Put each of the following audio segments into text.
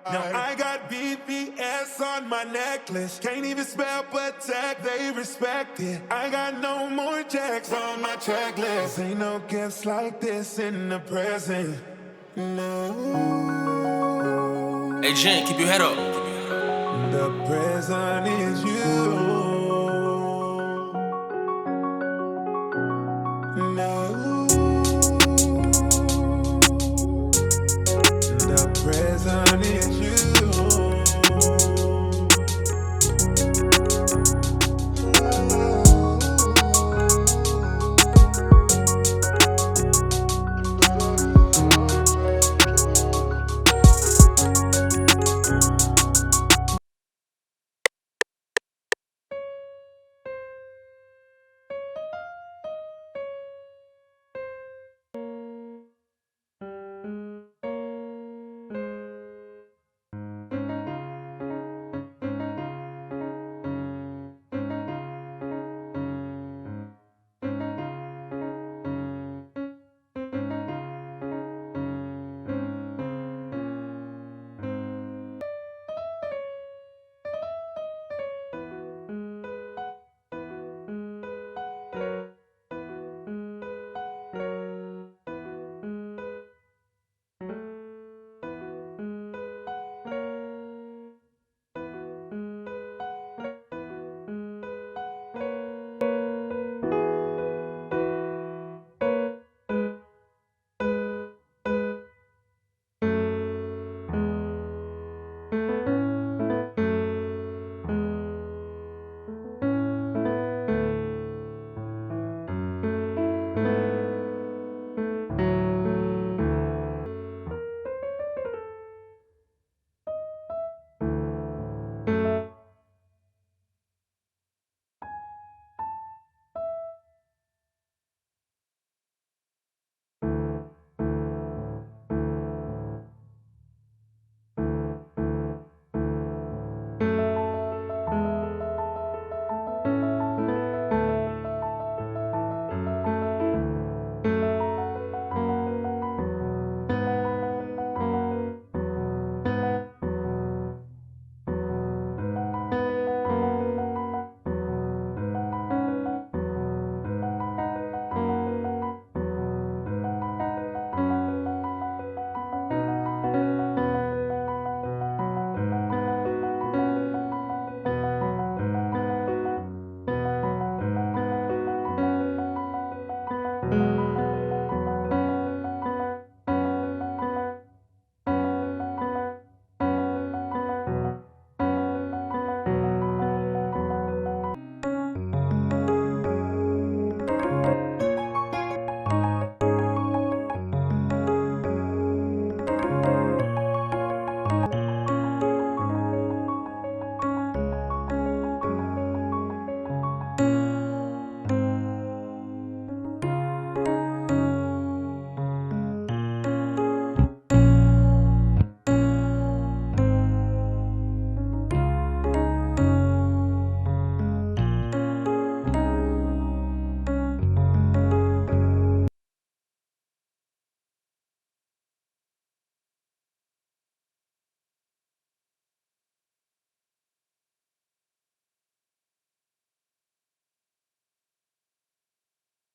Now I got BBS on my necklace. Can't even spell but tag, they respect it. I got no more checks on my checklist. Ain't no gifts like this in the present. No. Hey Jen, keep your head up. The present is you. No. The present is you.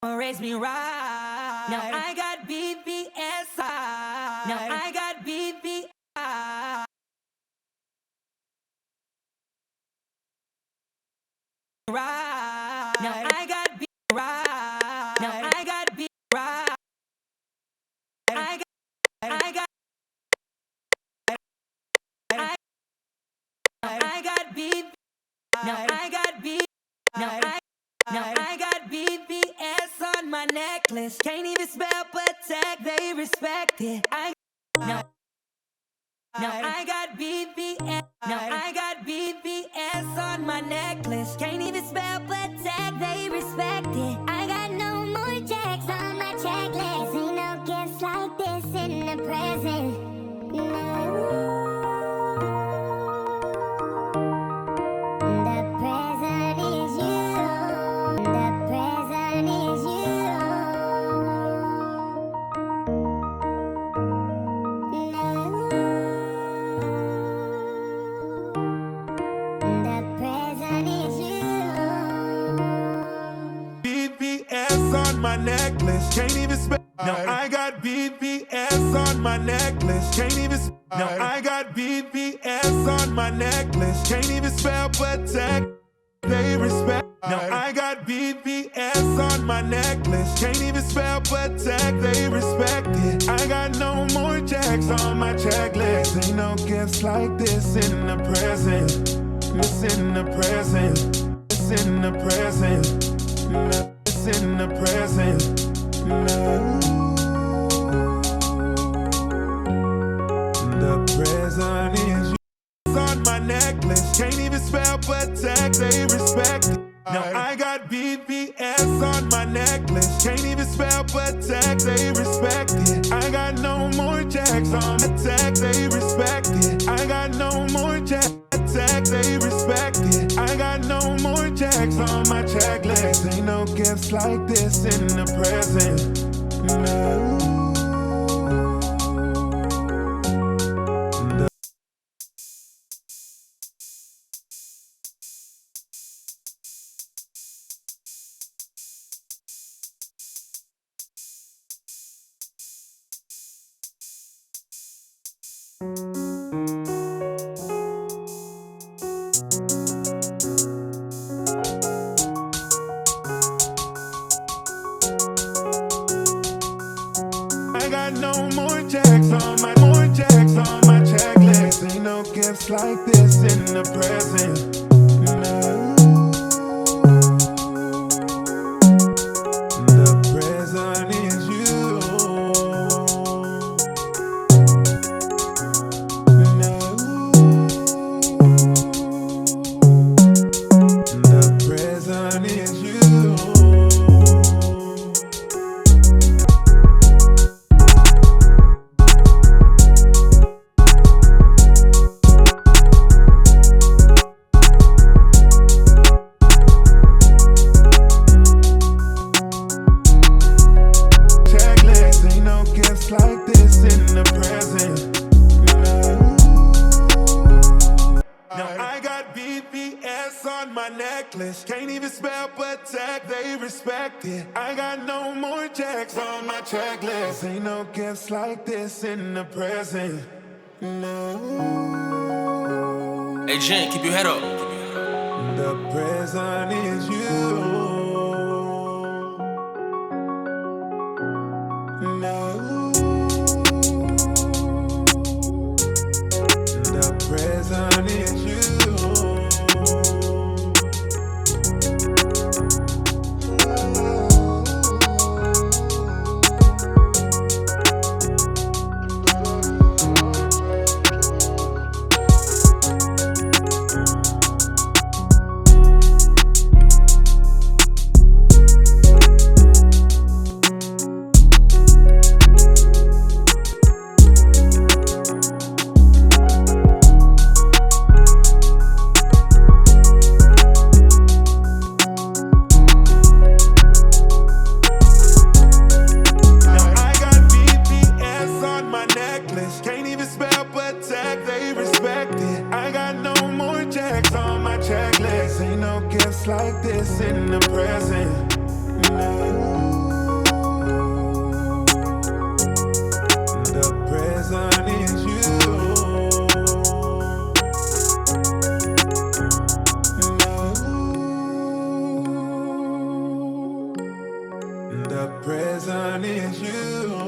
Raise me right. Now I got BBS. Now I got BBS. Right. Now I got B right. Now I got B right. I got I got B. Now I got B. Now I got BBS on my necklace. Can't even spell but tag, they respect it. Now I got BBS. Now I got BBS on my necklace. Can't even spell but tag, they respect it. I got no more checks on my checklist. Ain't no gifts like this in the present. No. The present is you. The present is you. No. necklace, can't even spell. No, I got BBS on my necklace, can't even spell. No, I got BBS on my necklace, can't even spell, but tech, they respect. No, I got BBS on my necklace, can't even spell, but tech, they respect it. I got no more checks on my checklist. Ain't no gifts like this in the present. It's in the present. It's in the present. No, it's in the present. No. The present is you on my necklace. Can't even spell, but tag, they respect it. No, I got BBS on my necklace. Can't even spell, but tag, they respect it. I got no more jacks on my tag, they respect it. I got no more jacks. Tag, they respect it. I got no more jacks on my checklist. Ain't no gifts like this in the present. No. I got no more jacks on my checklist. Ain't no gifts like this in the present. No. The present is you. No. The present is you. Like this in the present. No, I got BBS on my necklace. Can't even spell, but tag, they respect it. I got no more jacks on my checklist. Ain't no gifts like this in the present. No. Hey, Jen, keep your head up. The present is you. No. The present is you. Can't even spell, but tag, they respect it. I got no more jacks on my checklist. Ain't no gifts like this in the present. No. The present is you. No. The present is you.